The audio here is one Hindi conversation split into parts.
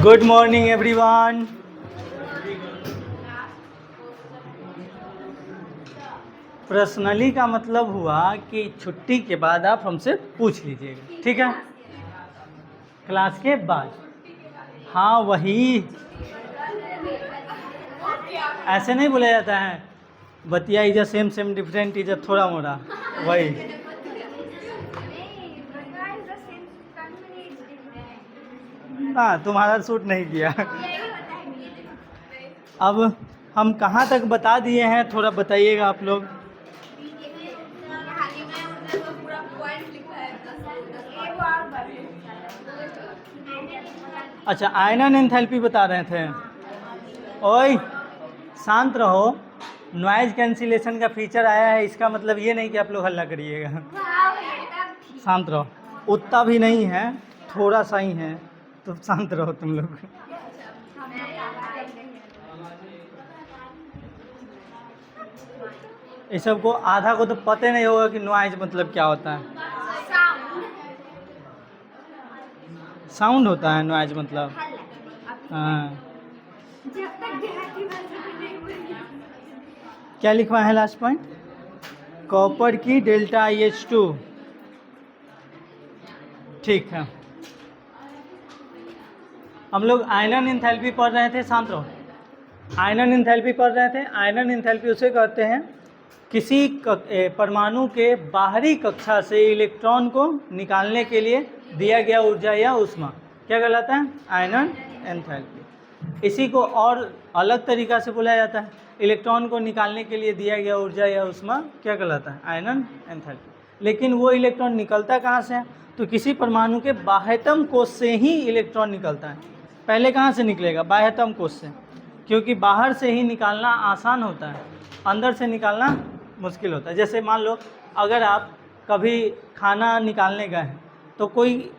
Good morning everyone. पर्सनली का मतलब हुआ कि छुट्टी के बाद आप हमसे पूछ लीजिएगा, ठीक है? क्लास के बाद। हाँ वही, ऐसे नहीं बोला जाता है बतिया is same same different is थोड़ा मोड़ा, वही। ना तुम्हारा सूट नहीं किया। अब हम कहाँ तक बता दिए हैं, थोड़ा बताइएगा आप लोग। अच्छा, आयनन एंथैल्पी बता रहे थे। ओए शांत रहो, नॉइज कैंसिलेशन का फीचर आया है, इसका मतलब ये नहीं कि आप लोग हल्ला करिएगा। शांत रहो, उतना भी नहीं है, थोड़ा सा ही है, तो शांत रहो तुम लोग। ये सबको आधा को तो पता नहीं होगा कि नॉइज मतलब क्या होता है। साउंड होता है नॉइज मतलब। हाँ, क्या लिखवा है लास्ट पॉइंट? कॉपर की डेल्टा IH2। ठीक है, हम लोग आयनन एंथैल्पी पढ़ रहे थे। शांत रहो, आयनन एंथैल्पी पढ़ रहे थे। आयनन एंथैल्पी उसे कहते हैं किसी परमाणु के बाहरी कक्षा से इलेक्ट्रॉन को निकालने के लिए दिया गया ऊर्जा या ऊष्मा, क्या कहलाता है? आयनन एंथैल्पी। इसी को और अलग तरीका से बोला जाता है, इलेक्ट्रॉन को निकालने के लिए दिया गया ऊर्जा या ऊष्मा क्या कहलाता है? आयनन एंथैल्पी। लेकिन वो इलेक्ट्रॉन निकलता कहाँ से है? तो किसी परमाणु के बाह्यतम कोश से ही इलेक्ट्रॉन निकलता है। पहले कहाँ से निकलेगा? बाह्यतम कोश से, क्योंकि बाहर से ही निकालना आसान होता है, अंदर से निकालना मुश्किल होता है। जैसे मान लो अगर आप कभी खाना निकालने गए हैं, तो कोई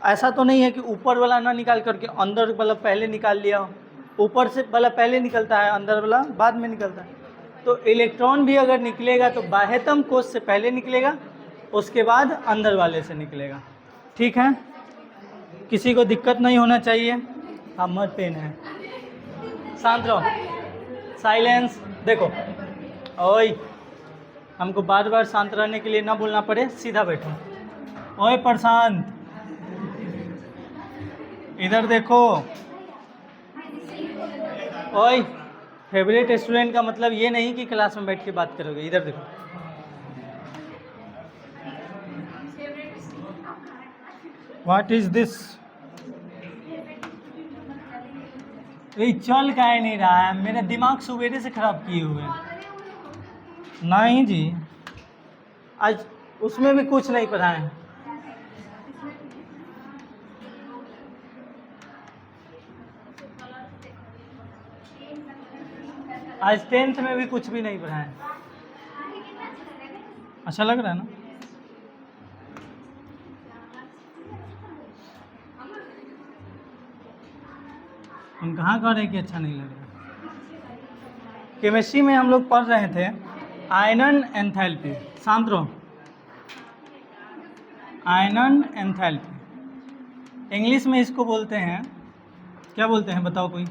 ऐसा तो नहीं है कि ऊपर वाला ना निकाल करके अंदर वाला पहले निकाल लिया हो। ऊपर से वाला पहले निकलता है, अंदर वाला बाद में निकलता है। तो इलेक्ट्रॉन भी अगर निकलेगा तो बाह्यतम कोश से पहले निकलेगा, उसके बाद अंदर वाले से निकलेगा। ठीक है, किसी को दिक्कत नहीं होना चाहिए। हाँ, मत पेन है, शांत रहो, साइलेंस। देखो ओए, हमको बार बार शांत रहने के लिए ना बोलना पड़े, सीधा बैठो। ओए प्रशांत, इधर देखो। ओए, फेवरेट स्टूडेंट का मतलब ये नहीं कि क्लास में बैठ के बात करोगे। इधर देखो, व्हाट इज दिस? ये चल का ही नहीं रहा है, मेरा दिमाग सुबेरे से खराब किए हुए हैं। नहीं जी, आज उसमें भी कुछ नहीं पढ़ाए। आज 10th में भी कुछ भी नहीं पढ़ाए। अच्छा लग रहा है ना? हम कहाँ कह रहे हैं कि अच्छा नहीं लग रहा। केमिस्ट्री में हम लोग पढ़ रहे थे आयनन एंथैल्पी। शांत रहो, आयनन एंथैल्पी। इंग्लिश में इसको बोलते हैं, क्या बोलते हैं बताओ कोई?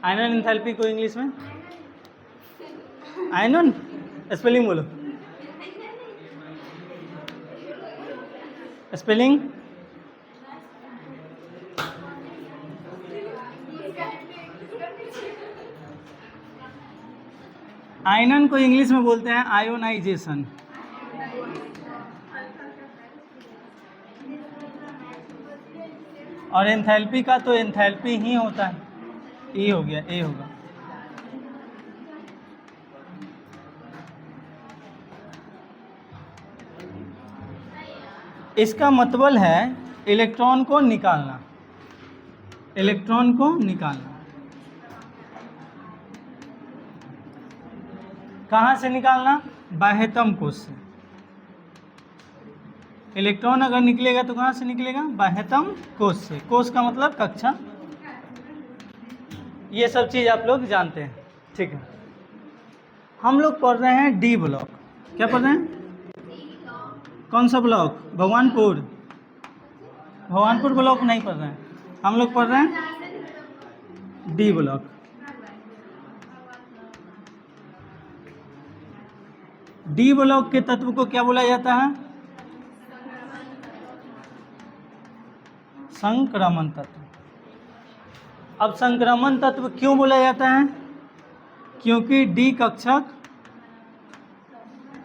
आयनन एंथैल्पी को इंग्लिश में आयनन, स्पेलिंग बोलो, स्पेलिंग। आयनन को इंग्लिश में बोलते हैं आयोनाइजेशन। और एंथैल्पी का तो एंथैल्पी ही होता है। ए हो गया, ए होगा। इसका मतलब है इलेक्ट्रॉन को निकालना, इलेक्ट्रॉन को निकालना। कहाँ से निकालना? बाह्यतम कोश से। इलेक्ट्रॉन अगर निकलेगा तो कहाँ से निकलेगा? बाह्यतम कोश से। कोश का मतलब कक्षा। ये सब चीज़ आप लोग जानते हैं, ठीक है। हम लोग पढ़ रहे हैं डी ब्लॉक। क्या पढ़ रहे हैं? कौन सा ब्लॉक? भगवानपुर। भगवानपुर ब्लॉक नहीं पढ़ रहे हैं हम लोग, पढ़ रहे हैं डी ब्लॉक। डी ब्लॉक के तत्व को क्या बोला जाता है? संक्रमण तत्व। अब संक्रमण तत्व क्यों बोला जाता है? क्योंकि डी कक्षक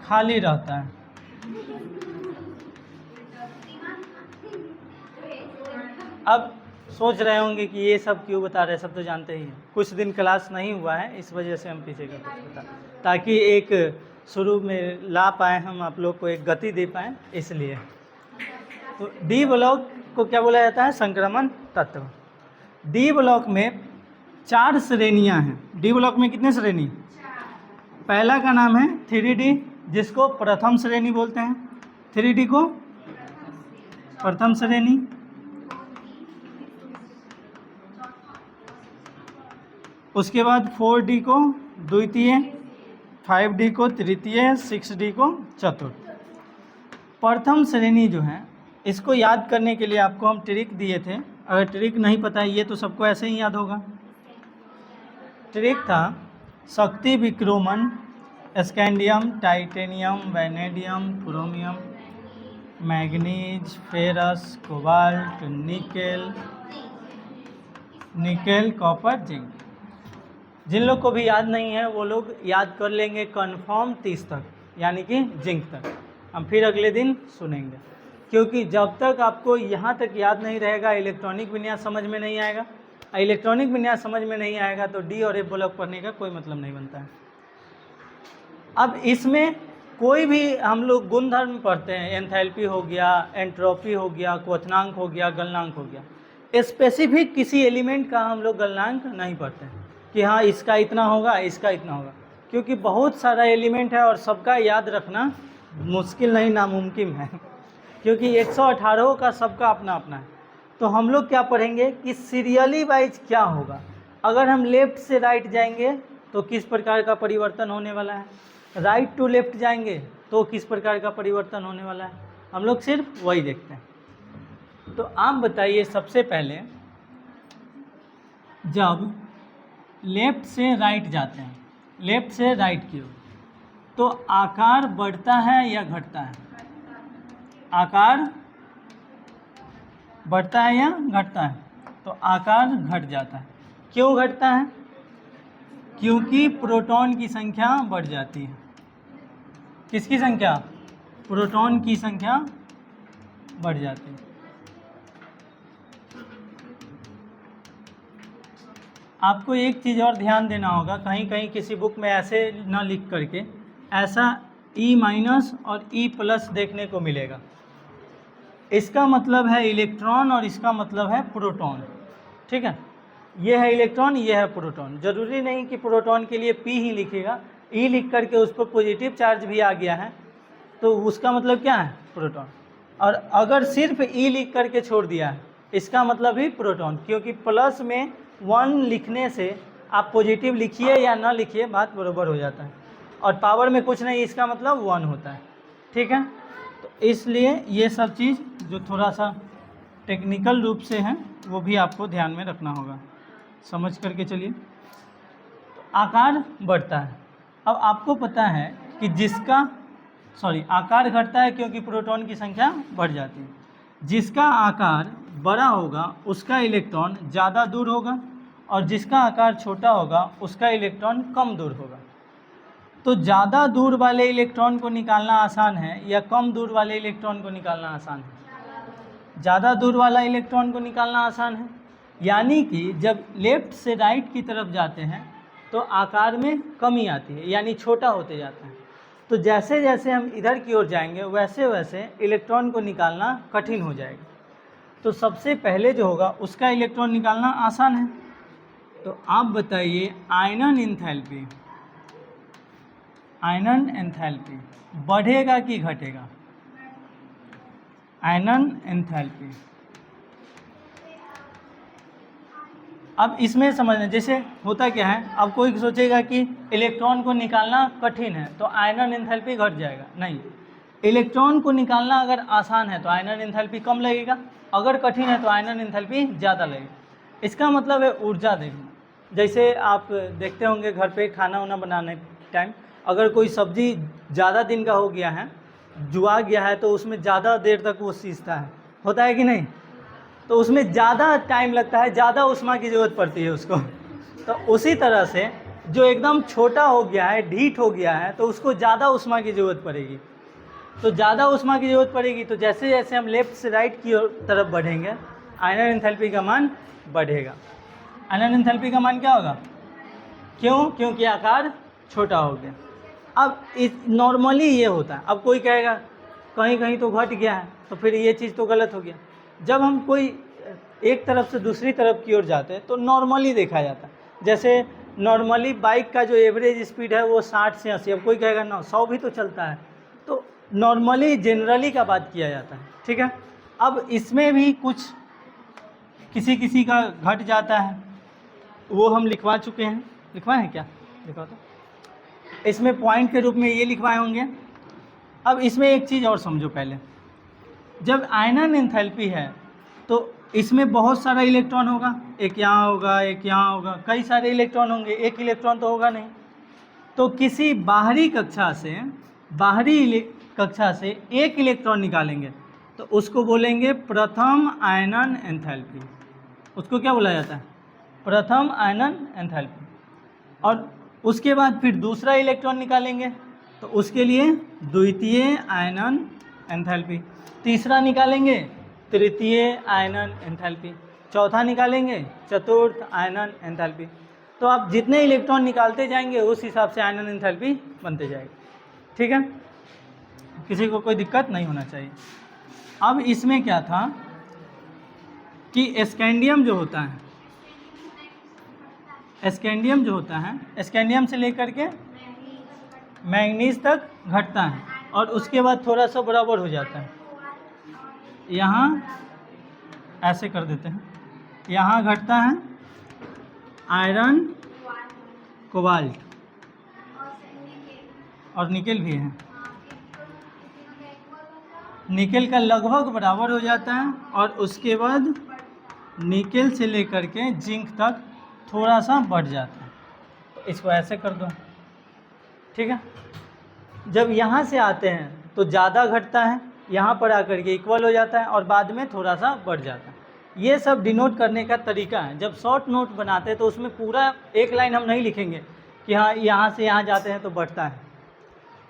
खाली रहता है। अब सोच रहे होंगे कि ये सब क्यों बता रहे हैं, सब तो जानते ही हैं। कुछ दिन क्लास नहीं हुआ है, इस वजह से हम पीछे का कुछ बता, ताकि एक शुरू में ला पाए हम, आप लोग को एक गति दे पाएँ, इसलिए। तो डी ब्लॉक को क्या बोला जाता है? संक्रमण तत्व। डी ब्लॉक में 4 श्रेणियां हैं। डी ब्लॉक में कितने श्रेणी? पहला का नाम है 3D, जिसको प्रथम श्रेणी बोलते हैं। 3D को प्रथम श्रेणी। उसके बाद 4D को द्वितीय, 5D को तृतीय, 6D को चतुर्थ। प्रथम श्रेणी जो है, इसको याद करने के लिए आपको हम ट्रिक दिए थे। अगर ट्रिक नहीं पता है ये तो सबको ऐसे ही याद होगा। ट्रिक था शक्ति विक्रोमन, scandium, titanium, vanadium, chromium, manganese, ferrous, cobalt, nickel, copper, zinc. जिन लोग को भी याद नहीं है वो लोग याद कर लेंगे कन्फर्म 30 तक, यानी कि जिंक तक। हम फिर अगले दिन सुनेंगे, क्योंकि जब तक आपको यहाँ तक याद नहीं रहेगा, इलेक्ट्रॉनिक विन्यास समझ में नहीं आएगा। इलेक्ट्रॉनिक विन्यास समझ में नहीं आएगा तो डी और एफ ब्लॉक पढ़ने का कोई मतलब नहीं बनता है। अब इसमें कोई भी हम लोग गुणधर्म पढ़ते हैं, एंथैल्पी हो गया, एंट्रोपी हो गया, क्वथनांक हो गया, गलनांक हो गया। स्पेसिफिक किसी एलिमेंट का हम लोग गलनांक नहीं पढ़ते हैं कि हाँ इसका इतना होगा, इसका इतना होगा, क्योंकि बहुत सारा एलिमेंट है और सबका याद रखना मुश्किल नहीं, नामुमकिन है, क्योंकि 118 का सबका अपना अपना है। तो हम लोग क्या पढ़ेंगे कि सीरियली वाइज क्या होगा। अगर हम लेफ्ट से राइट जाएंगे तो किस प्रकार का परिवर्तन होने वाला है, राइट टू लेफ्ट जाएंगे तो किस प्रकार का परिवर्तन होने वाला है, हम लोग सिर्फ वही देखते हैं। तो आप बताइए, सबसे पहले जब लेफ्ट से राइट जाते हैं, लेफ्ट से राइट की ओर, तो आकार बढ़ता है या घटता है? आकार बढ़ता है या घटता है? तो आकार घट जाता है। क्यों घटता है? क्योंकि प्रोटॉन की संख्या बढ़ जाती है। किसकी संख्या? प्रोटॉन की संख्या बढ़ जाती है। आपको एक चीज़ और ध्यान देना होगा, कहीं कहीं किसी बुक में ऐसे ना लिख करके, ऐसा E- और E+ देखने को मिलेगा। इसका मतलब है इलेक्ट्रॉन और इसका मतलब है प्रोटॉन, ठीक है। ये है इलेक्ट्रॉन, ये है प्रोटॉन। जरूरी नहीं कि प्रोटॉन के लिए P ही लिखेगा, E लिख करके उस पर पॉजिटिव चार्ज भी आ गया है तो उसका मतलब क्या है? प्रोटॉन। और अगर सिर्फ E लिख करके छोड़ दिया है, इसका मतलब ही प्रोटॉन, क्योंकि प्लस में 1 लिखने से आप पॉजिटिव लिखिए या ना लिखिए बात बराबर हो जाता है, और पावर में कुछ नहीं, इसका मतलब 1 होता है, ठीक है। तो इसलिए ये सब चीज़ जो थोड़ा सा टेक्निकल रूप से है वो भी आपको ध्यान में रखना होगा, समझ करके चलिए। तो आकार बढ़ता है। अब आपको पता है कि आकार घटता है क्योंकि प्रोटॉन की संख्या बढ़ जाती है। जिसका आकार बड़ा होगा उसका इलेक्ट्रॉन ज़्यादा दूर होगा, और जिसका आकार छोटा होगा उसका इलेक्ट्रॉन कम दूर होगा। तो ज़्यादा दूर वाले इलेक्ट्रॉन को निकालना आसान है या कम दूर वाले इलेक्ट्रॉन को निकालना आसान है? ज़्यादा दूर वाला इलेक्ट्रॉन को निकालना आसान है। यानी कि जब लेफ्ट से राइट की तरफ जाते हैं तो आकार में कमी आती है, यानी छोटा होते जाता है। तो जैसे जैसे हम इधर की ओर जाएंगे वैसे वैसे इलेक्ट्रॉन को निकालना कठिन हो जाएगा। तो सबसे पहले जो होगा उसका इलेक्ट्रॉन निकालना आसान है। तो आप बताइए, आयनन एंथैल्पी बढ़ेगा कि घटेगा? आयनन एंथैल्पी। अब इसमें समझना, जैसे होता क्या है, अब कोई सोचेगा कि इलेक्ट्रॉन को निकालना कठिन है तो आयनन एंथैल्पी घट जाएगा। नहीं, इलेक्ट्रॉन को निकालना अगर आसान है तो आयनन एंथैल्पी कम लगेगा, अगर कठिन है तो आयनन एंथैल्पी ज़्यादा लगेगा। इसका मतलब है ऊर्जा देखना। जैसे आप देखते होंगे घर पे खाना वाना बनाने टाइम, अगर कोई सब्जी ज़्यादा दिन का हो गया है, जुआ गया है, तो उसमें ज़्यादा देर तक वो सीजता है, होता है कि नहीं? तो उसमें ज़्यादा टाइम लगता है, ज़्यादा उष्मा की ज़रूरत पड़ती है उसको। तो उसी तरह से जो एकदम छोटा हो गया है, ढीठ हो गया है, तो उसको ज़्यादा उष्मा की ज़रूरत पड़ेगी। तो ज़्यादा उष्मा की ज़रूरत पड़ेगी, तो जैसे जैसे हम लेफ्ट से राइट की तरफ बढ़ेंगे, आयनन एंथैल्पी का मान बढ़ेगा। आयनन एंथैल्पी का मान क्या होगा? क्यों? क्योंकि आकार छोटा हो गया। अब इस नॉर्मली ये होता है। अब कोई कहेगा कहीं कहीं तो घट गया है, तो फिर ये चीज़ तो गलत हो गया। जब हम कोई एक तरफ से दूसरी तरफ की ओर जाते हैं तो नॉर्मली देखा जाता है। जैसे नॉर्मली बाइक का जो एवरेज स्पीड है वो 60 से 80, अब कोई कहेगा ना 100 भी तो चलता है, तो नॉर्मली जनरली का बात किया जाता है, ठीक है। अब इसमें भी कुछ किसी किसी का घट जाता है, वो हम लिखवा चुके हैं। लिखवाए हैं क्या? लिखवा तो इसमें पॉइंट के रूप में ये लिखवाए होंगे। अब इसमें एक चीज़ और समझो पहले, जब आयनन एंथैल्पी है तो इसमें बहुत सारा इलेक्ट्रॉन होगा, एक यहाँ होगा, एक यहाँ होगा, कई सारे इलेक्ट्रॉन होंगे, एक इलेक्ट्रॉन तो होगा नहीं। तो किसी बाहरी कक्षा से एक इलेक्ट्रॉन निकालेंगे तो उसको बोलेंगे प्रथम आयनन एंथैल्पी। उसको क्या बोला जाता है? प्रथम आयनन एंथैल्पी। और उसके बाद फिर दूसरा इलेक्ट्रॉन निकालेंगे तो उसके लिए द्वितीय आयनन एंथैल्पी, तीसरा निकालेंगे तृतीय आयनन एंथैल्पी, चौथा निकालेंगे चतुर्थ आयनन एंथैल्पी। तो आप जितने इलेक्ट्रॉन निकालते जाएंगे उस हिसाब से आयनन एंथैल्पी बनते जाएगी, ठीक है। किसी को कोई दिक्कत नहीं होना चाहिए। अब इसमें क्या था कि स्कैंडियम जो होता है, स्कैंडियम से लेकर के मैंगनीज तक घटता है और उसके बाद थोड़ा सा बराबर हो जाता है। यहाँ ऐसे कर देते हैं, यहाँ घटता है आयरन, कोबाल्ट और निकेल भी है। निकेल का लगभग बराबर हो जाता है और उसके बाद निकेल से लेकर के जिंक तक थोड़ा सा बढ़ जाता है। तो इसको ऐसे कर दो, ठीक है। जब यहाँ से आते हैं तो ज़्यादा घटता है, यहाँ पर आकर के इक्वल हो जाता है और बाद में थोड़ा सा बढ़ जाता है। ये सब डिनोट करने का तरीका है। जब शॉर्ट नोट बनाते हैं तो उसमें पूरा एक लाइन हम नहीं लिखेंगे कि हाँ यहाँ से यहाँ जाते हैं तो बढ़ता है,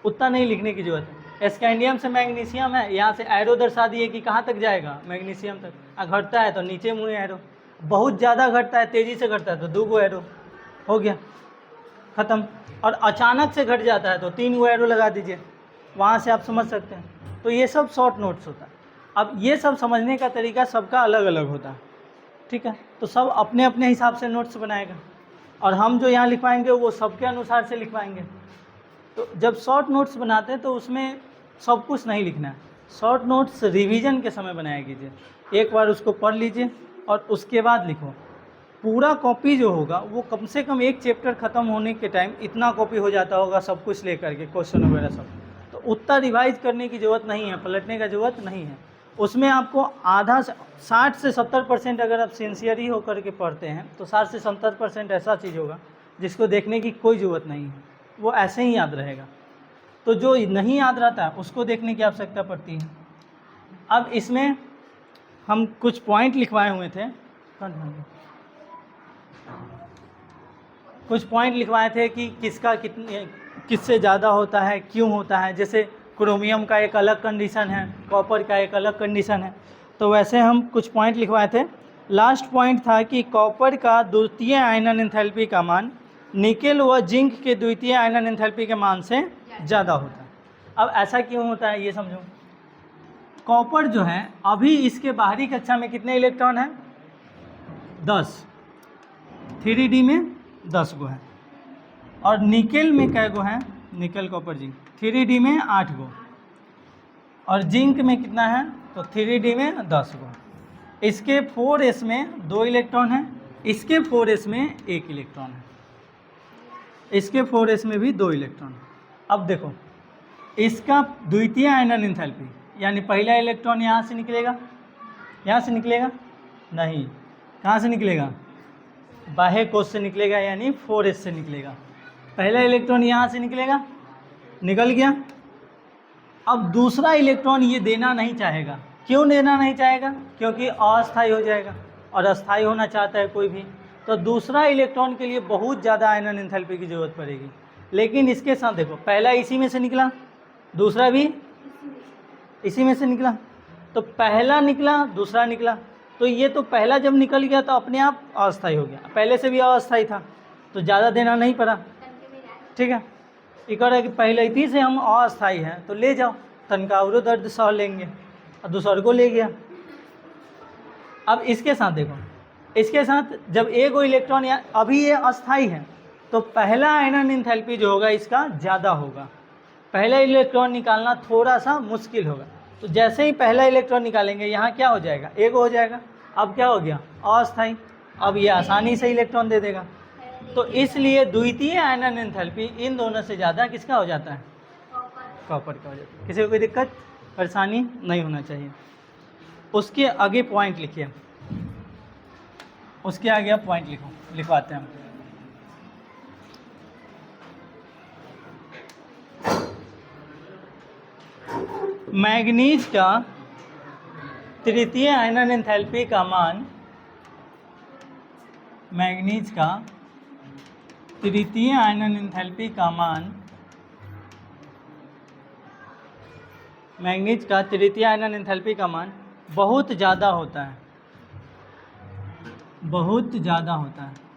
उतना नहीं लिखने की जरूरत है। स्कैंडियम से मैग्नीशियम है, यहाँ से एरो दर्शा दिए कि कहाँ तक जाएगा, मैग्नीशियम तक। घटता है तो नीचे मुँह एरो, बहुत ज़्यादा घटता है, तेज़ी से घटता है तो 2 गो एरो, हो गया, ख़त्म। और अचानक से घट जाता है तो 3 गो एरो लगा दीजिए, वहाँ से आप समझ सकते हैं। तो ये सब शॉर्ट नोट्स होता है। अब ये सब समझने का तरीका सबका अलग अलग होता है, ठीक है। तो सब अपने अपने हिसाब से नोट्स बनाएगा और हम जो यहाँ लिखवाएंगे वो सबके अनुसार से लिखवाएंगे। तो जब शॉर्ट नोट्स बनाते हैं तो उसमें सब कुछ नहीं लिखना है। शॉर्ट नोट्स रिवीजन के समय बनाया कीजिए, एक बार उसको पढ़ लीजिए और उसके बाद लिखो। पूरा कॉपी जो होगा वो कम से कम एक चैप्टर ख़त्म होने के टाइम इतना कॉपी हो जाता होगा, सब कुछ लेकर के क्वेश्चन वगैरह सब। तो उतना रिवाइज करने की ज़रूरत नहीं है, पलटने का ज़रूरत नहीं है। उसमें आपको आधा 60 से 70% अगर आप सिंसियर ही होकर के पढ़ते हैं तो 60 से 70% ऐसा चीज़ होगा जिसको देखने की कोई ज़रूरत नहीं है, वो ऐसे ही याद रहेगा। तो जो नहीं याद रहता है उसको देखने की आवश्यकता पड़ती है। अब इसमें हम कुछ पॉइंट लिखवाए हुए थे, कुछ पॉइंट लिखवाए थे कि किसका कितने किससे ज़्यादा होता है, क्यों होता है। जैसे क्रोमियम का एक अलग कंडीशन है, कॉपर का एक अलग कंडीशन है। तो वैसे हम कुछ पॉइंट लिखवाए थे। लास्ट पॉइंट था कि कॉपर का द्वितीय आयनन एंथैल्पी का मान निकेल व जिंक के द्वितीय आयनन एंथैल्पी के मान से ज़्यादा होता है। अब ऐसा क्यों होता है ये समझो। कॉपर जो है अभी इसके बाहरी कक्षा में कितने इलेक्ट्रॉन हैं? 10, 3D में 10 गो है। और निकेल में कै गो हैं? निकेल कॉपर जिंक 3D में 8 गो। और जिंक में कितना है? तो 3D में 10 गो। इसके 4s में 2 इलेक्ट्रॉन हैं, इसके 4s में 1 इलेक्ट्रॉन है, इसके 4s में भी 2 इलेक्ट्रॉन। अब देखो इसका द्वितीय आयनन एंथैल्पी, यानी पहला इलेक्ट्रॉन यहाँ से निकलेगा, यहाँ से निकलेगा नहीं, कहाँ से निकलेगा, बाह्य कोश से निकलेगा, यानी 4s से निकलेगा। पहला इलेक्ट्रॉन यहाँ से निकलेगा, निकल गया। अब दूसरा इलेक्ट्रॉन ये देना नहीं चाहेगा। क्यों देना नहीं चाहेगा? क्योंकि अस्थायी हो जाएगा, और अस्थायी होना चाहता है कोई भी, तो दूसरा इलेक्ट्रॉन के लिए बहुत ज़्यादा आयनन एंथैल्पी की ज़रूरत पड़ेगी। लेकिन इसके साथ देखो, पहला इसी में से निकला, दूसरा भी इसी में से निकला, तो पहला निकला दूसरा निकला, तो ये तो पहला जब निकल गया तो अपने आप अस्थायी हो गया, पहले से भी अस्थायी था तो ज़्यादा देना नहीं पड़ा। ठीक है, ये कह रहा है कि पहले ही से हम अस्थायी हैं तो ले जाओ, तनका और दर्द सह लेंगे, और दूसरे को ले गया। अब इसके साथ देखो, इसके साथ जब एक इलेक्ट्रॉन अभी ये अस्थायी है तो पहला आयनन एंथैल्पी जो होगा इसका ज़्यादा होगा, पहला इलेक्ट्रॉन निकालना थोड़ा सा मुश्किल होगा। तो जैसे ही पहला इलेक्ट्रॉन निकालेंगे यहाँ क्या हो जाएगा, एक हो जाएगा। अब क्या हो गया, अस्थायी, अब ये आसानी से इलेक्ट्रॉन दे देगा। तो इसलिए द्वितीय आयनन एंथैल्पी इन दोनों से ज़्यादा किसका हो जाता है, कॉपर का हो जाता है। किसी को कोई दिक्कत परेशानी नहीं होना चाहिए। उसके आगे पॉइंट लिखिए, उसके आगे आप पॉइंट लिखो, लिखवाते हैं हम। मैग्नीज का तृतीय आयनन एंथैल्पी का मान, मैग्नीज का तृतीय आयनन एंथैल्पी का मान, मैग्नीज का तृतीय आयनन एंथैल्पी का मान बहुत ज़्यादा होता है, बहुत ज़्यादा होता है।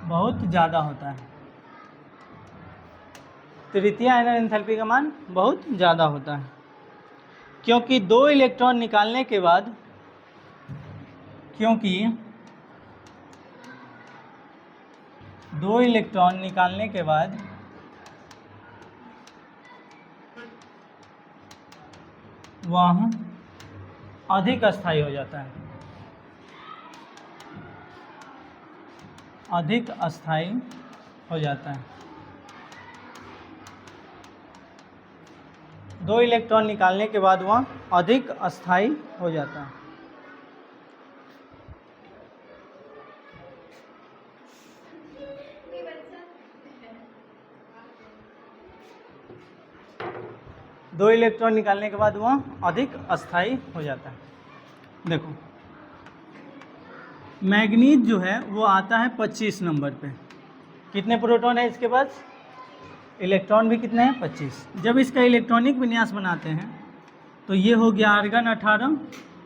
बहुत ज़्यादा होता है, तृतीय आयनन एंथैल्पी का मान बहुत ज़्यादा होता है, क्योंकि दो इलेक्ट्रॉन निकालने के बाद, क्योंकि दो इलेक्ट्रॉन निकालने के बाद वह अधिक अस्थायी हो जाता है, अधिक अस्थायी हो जाता है। दो इलेक्ट्रॉन निकालने के बाद वह अधिक अस्थायी हो जाता है। दो इलेक्ट्रॉन निकालने के बाद वह अधिक अस्थायी हो जाता है। देखो, मैग्नीज जो है वो आता है 25 नंबर पे। कितने प्रोटॉन है इसके पास, इलेक्ट्रॉन भी कितने हैं, 25। जब इसका इलेक्ट्रॉनिक विन्यास बनाते हैं तो ये हो गया आर्गन 18,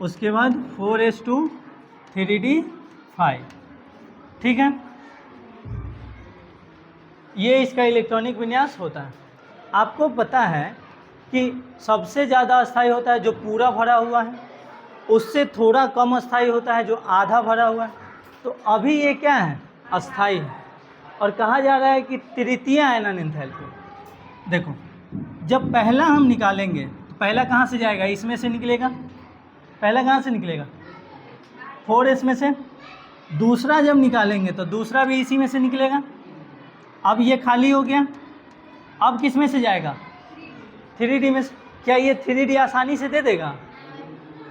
उसके बाद 4s2 3d5। ठीक है, ये इसका इलेक्ट्रॉनिक विन्यास होता है। आपको पता है कि सबसे ज़्यादा अस्थायी होता है जो पूरा भरा हुआ है, उससे थोड़ा कम अस्थायी होता है जो आधा भरा हुआ है। तो अभी ये क्या है, अस्थायी है, और कहा जा रहा है कि तृतीय आयनन एंथैल्पी। देखो, जब पहला हम निकालेंगे तो पहला कहाँ से जाएगा, इसमें से निकलेगा, पहला कहाँ से निकलेगा, 4s में से। दूसरा जब निकालेंगे तो दूसरा भी इसी में से निकलेगा। अब ये खाली हो गया, अब किस में से जाएगा, 3d में से। क्या ये 3d आसानी से दे देगा,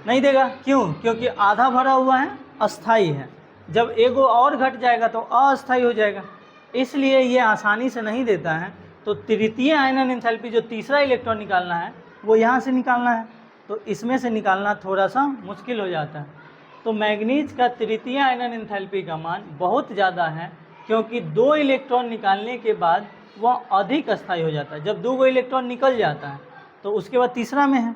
नहीं देगा। क्यों, क्योंकि आधा भरा हुआ है, अस्थाई है। जब एगो और घट जाएगा तो अस्थाई हो जाएगा, इसलिए ये आसानी से नहीं देता है। तो तृतीय आयनन एंथैल्पी जो तीसरा इलेक्ट्रॉन निकालना है वो यहाँ से निकालना है, तो इसमें से निकालना थोड़ा सा मुश्किल हो जाता है। तो मैग्नीज का तृतीय आयनन एंथैल्पी का मान बहुत ज़्यादा है, क्योंकि दो इलेक्ट्रॉन निकालने के बाद वह अधिक अस्थायी हो जाता है। जब दो इलेक्ट्रॉन निकल जाता है तो उसके बाद तीसरा में है,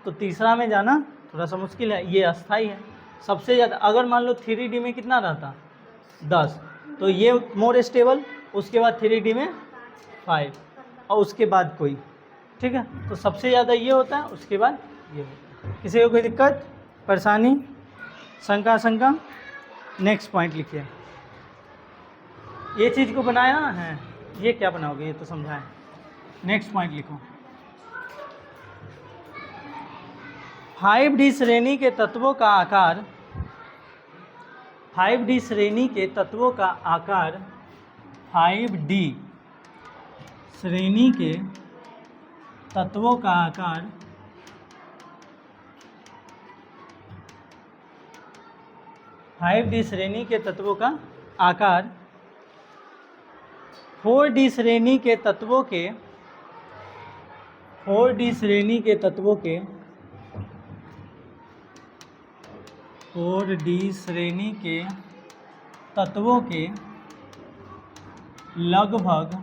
तो तीसरा में जाना थोड़ा सा मुश्किल है, ये अस्थायी है सबसे ज़्यादा। अगर मान लो 3d में कितना रहता, 10, तो ये मोर स्टेबल, उसके बाद 3d में 5, और उसके बाद कोई। ठीक है, तो सबसे ज़्यादा ये होता है, उसके बाद ये होता है। किसी को कोई दिक्कत परेशानी, शंका? नेक्स्ट पॉइंट लिखिए। ये चीज़ को बनाया है, ये क्या बनाओगे, ये तो समझाएं। नेक्स्ट पॉइंट लिखो। 5d श्रेणी के तत्वों का आकार 5D श्रेणी के तत्वों का आकार 5D श्रेणी के तत्वों का आकार 5D श्रेणी के तत्वों का आकार 4D श्रेणी के तत्वों के 4D श्रेणी के तत्वों के 4D श्रेणी के तत्वों के लगभग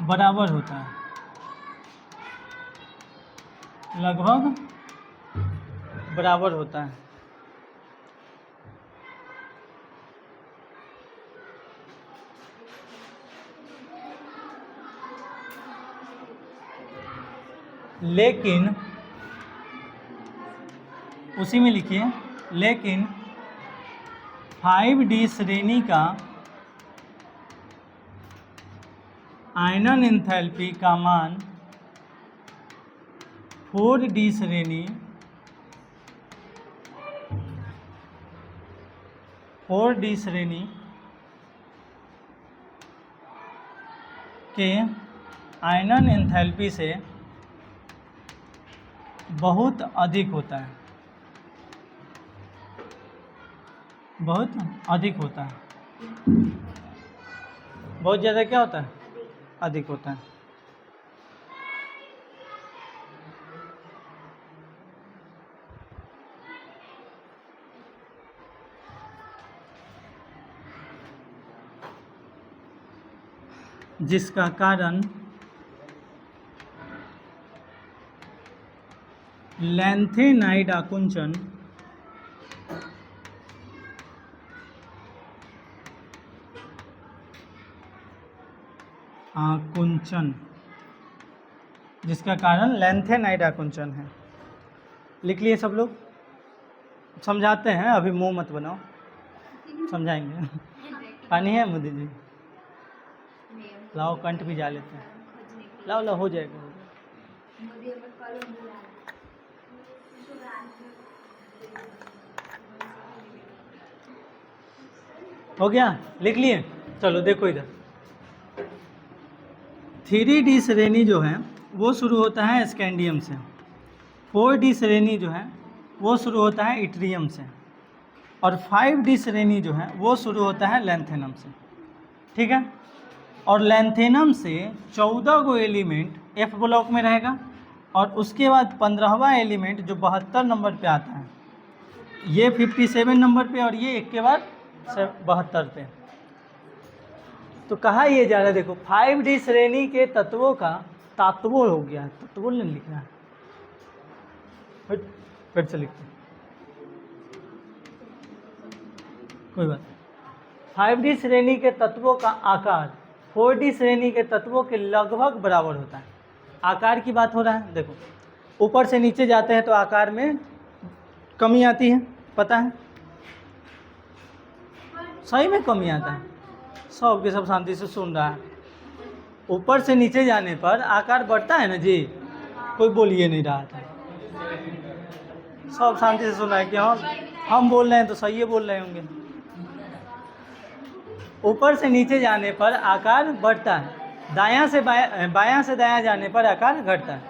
बराबर होता है, लगभग बराबर होता है। लेकिन उसी में लिखिए, लेकिन 5D श्रेणी का आयनन एंथैल्पी का मान 4D श्रेणी 4D श्रेणी के आयनन एंथैल्पी से बहुत अधिक होता है, बहुत अधिक होता है। बहुत ज़्यादा क्या होता है? अधिक होता है। जिसका कारण लैंथेनाइड आकुंचन जिसका कारण लैंथेनाइड आकुंचन है। लिख लिए सब लोग? समझाते हैं, अभी मुंह मत बनाओ, समझाएंगे। पानी है मोदी जी? लाओ, कंठ भी जा लेते हैं। लाओ लाओ, हो जाएगा। हो गया? लिख लिए? चलो देखो इधर। 3D श्रेणी जो है वो शुरू होता है स्कैंडियम से, 4D श्रेणी जो है वो शुरू होता है इट्रियम से, और 5D श्रेणी जो है वो शुरू होता है लैंथेनम से। ठीक है? और लैंथेनम से 14 गो एलिमेंट F ब्लॉक में रहेगा, और उसके बाद 15वां एलिमेंट जो 72 नंबर पे आता है, ये 57 नंबर पे, और ये एक के बाद 72 पे। तो कहा ये जा रहा है, देखो 5D श्रेणी के तत्वों का तात्वों हो गया, तत्वों नहीं लिखना है, फिर से लिखते हैं, कोई बात नहीं। 5D श्रेणी के तत्वों का आकार 4D श्रेणी के तत्वों के लगभग बराबर होता है। आकार की बात हो रहा है। देखो ऊपर से नीचे जाते हैं तो आकार में कमी आती है, पता है? सही में कमी आता है। सब के सब शांति से सुन रहा है। ऊपर से नीचे जाने पर आकार बढ़ता है ना जी, कोई बोलिए नहीं रहा था, सब शांति से सुन रहा है कि हम बोल रहे हैं तो सही है, बोल रहे होंगे। ऊपर से नीचे जाने पर आकार बढ़ता है, दायां से दायां जाने पर आकार घटता है।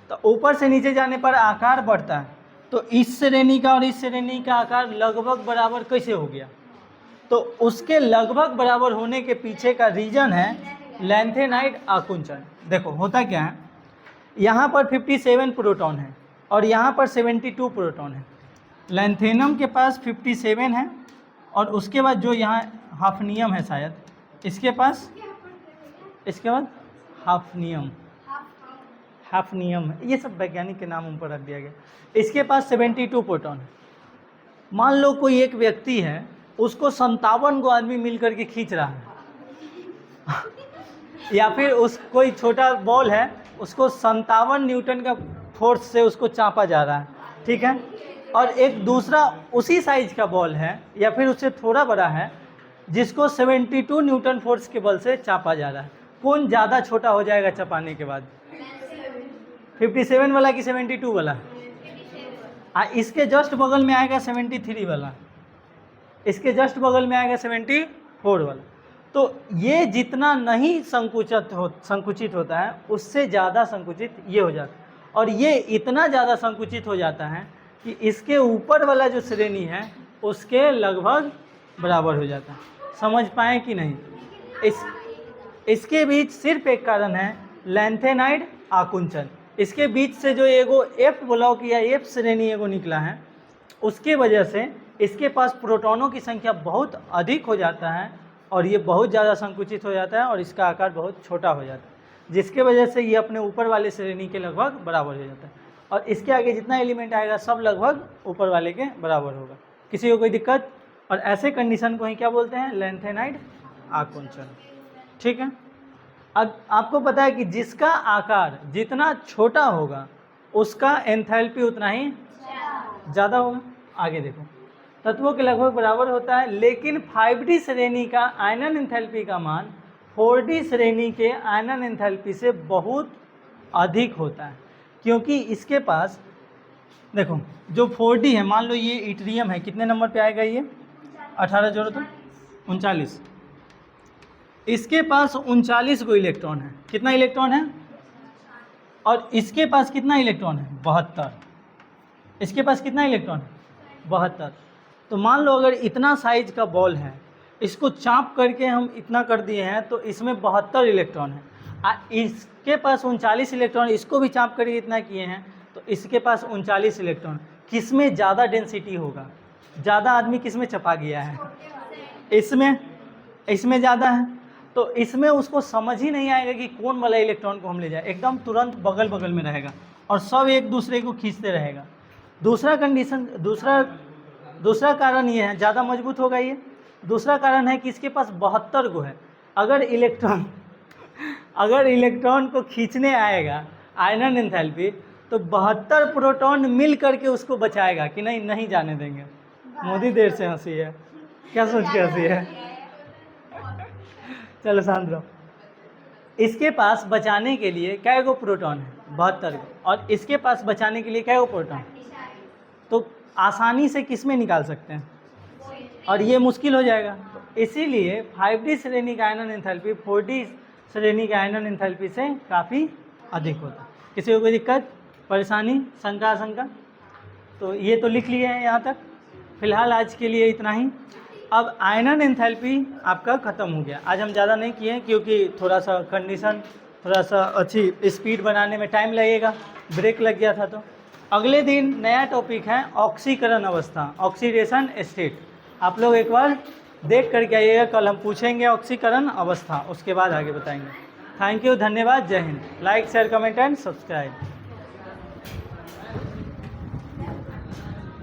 तो ऊपर से नीचे जाने पर आकार बढ़ता है, तो इस श्रेणी का और इस श्रेणी का आकार लगभग बराबर कैसे हो गया? तो उसके लगभग बराबर होने के पीछे का रीजन है लैंथेनाइड आकुंचन। देखो होता क्या है, यहाँ पर 57 प्रोटॉन है और यहाँ पर 72 प्रोटॉन है। लैंथेनम के पास 57 है, और उसके बाद जो यहाँ हाफनियम है शायद, इसके बाद हाफनियम है, ये सब वैज्ञानिक के नाम ऊपर रख दिया गया। इसके पास 72 प्रोटॉन है। मान लो कोई एक व्यक्ति है, उसको 57 गो आदमी मिल करके खींच रहा है या फिर कोई छोटा बॉल है, उसको 57 न्यूटन का फोर्स से उसको चापा जा रहा है, ठीक है? और एक दूसरा उसी साइज का बॉल है या फिर उससे थोड़ा बड़ा है, जिसको 72 न्यूटन फोर्स के बल से चापा जा रहा है। कौन ज़्यादा छोटा हो जाएगा चपाने के बाद? 57 वाला कि 72 वाला? इसके जस्ट बगल में आएगा 73 वाला। इसके जस्ट बगल में आएगा 74 वाला। तो ये जितना नहीं संकुचित होता है उससे ज़्यादा संकुचित ये हो जाता है, और ये इतना ज़्यादा संकुचित हो जाता है कि इसके ऊपर वाला जो श्रेणी है उसके लगभग बराबर हो जाता है। समझ पाए कि नहीं? इसके बीच सिर्फ एक कारण है, लैंथेनाइड आकुंचन। इसके बीच से जो एगो एफ ब्लॉक या एफ श्रेणी एगो निकला है, उसके वजह से इसके पास प्रोटॉनों की संख्या बहुत अधिक हो जाता है और ये बहुत ज़्यादा संकुचित हो जाता है और इसका आकार बहुत छोटा हो जाता है, जिसके वजह से ये अपने ऊपर वाले श्रेणी के लगभग बराबर हो जाता है। और इसके आगे जितना एलिमेंट आएगा सब लगभग ऊपर वाले के बराबर होगा, किसी को कोई दिक्कत। और ऐसे कंडीशन को ही क्या बोलते हैं? लैंथेनाइड आकुंचन। ठीक है। अब आपको पता है कि जिसका आकार जितना छोटा होगा उसका एंथैल्पी उतना ही ज़्यादा होगा। आगे देखो, तत्वों के लगभग बराबर होता है, लेकिन 5D श्रेणी का आयनन एंथैल्पी का मान 4D श्रेणी के आयनन एंथैल्पी से बहुत अधिक होता है, क्योंकि इसके पास देखो जो 4D है, मान लो ये इट्रियम है, कितने नंबर पे आएगा ये? 18 जोड़ो तो 39। इसके पास 39 को इलेक्ट्रॉन है। कितना इलेक्ट्रॉन है? और इसके पास कितना इलेक्ट्रॉन है? 72। इसके पास कितना इलेक्ट्रॉन है? 72। तो मान लो अगर इतना साइज का बॉल है, इसको चाप करके हम इतना कर दिए हैं तो इसमें 72 इलेक्ट्रॉन है। इसके पास 39 इलेक्ट्रॉन, इसको भी चाप करके इतना किए हैं तो इसके पास 39 इलेक्ट्रॉन। किस में ज़्यादा डेंसिटी होगा? ज़्यादा आदमी किस में चपा गया है? इसमें ज़्यादा है, तो इसमें उसको समझ ही नहीं आएगा कि कौन वाला इलेक्ट्रॉन को हम ले जाए, एकदम तुरंत बगल बगल में रहेगा और सब एक दूसरे को खींचते रहेगा। दूसरा कारण ये है, ज़्यादा मजबूत होगा ये। दूसरा कारण है कि इसके पास 72 गो है। अगर इलेक्ट्रॉन को खींचने आएगा आयनन एंथैल्पी, तो 72 प्रोटॉन मिल करके उसको बचाएगा कि नहीं जाने देंगे। मोदी देर से हंसी है, क्या सोच के हंसी है? चलो शांत रहो। इसके पास बचाने के लिए क्या गो प्रोटॉन है? 72 गो। और इसके पास बचाने के लिए क्या गो प्रोटॉन? तो आसानी से किस में निकाल सकते हैं, और ये मुश्किल हो जाएगा। तो इसीलिए 5D श्रेणी का आयनन एंथैल्पी 4D श्रेणी के आयनन एंथैल्पी से काफ़ी अधिक होता है। किसी को कोई दिक्कत, परेशानी, शंका? तो ये तो लिख लिए हैं यहाँ तक। फिलहाल आज के लिए इतना ही। अब आयनन एंथैल्पी आपका ख़त्म हो गया। आज हम ज़्यादा नहीं किए क्योंकि थोड़ा सा कंडीशन, थोड़ा सा अच्छी स्पीड बनाने में टाइम लगेगा, ब्रेक लग गया था। तो अगले दिन नया टॉपिक है ऑक्सीकरण अवस्था, ऑक्सीडेशन स्टेट। आप लोग एक बार देख करके आइएगा, कल हम पूछेंगे ऑक्सीकरण अवस्था, उसके बाद आगे बताएंगे। थैंक यू, धन्यवाद, जय Hind. Like, share, comment and subscribe.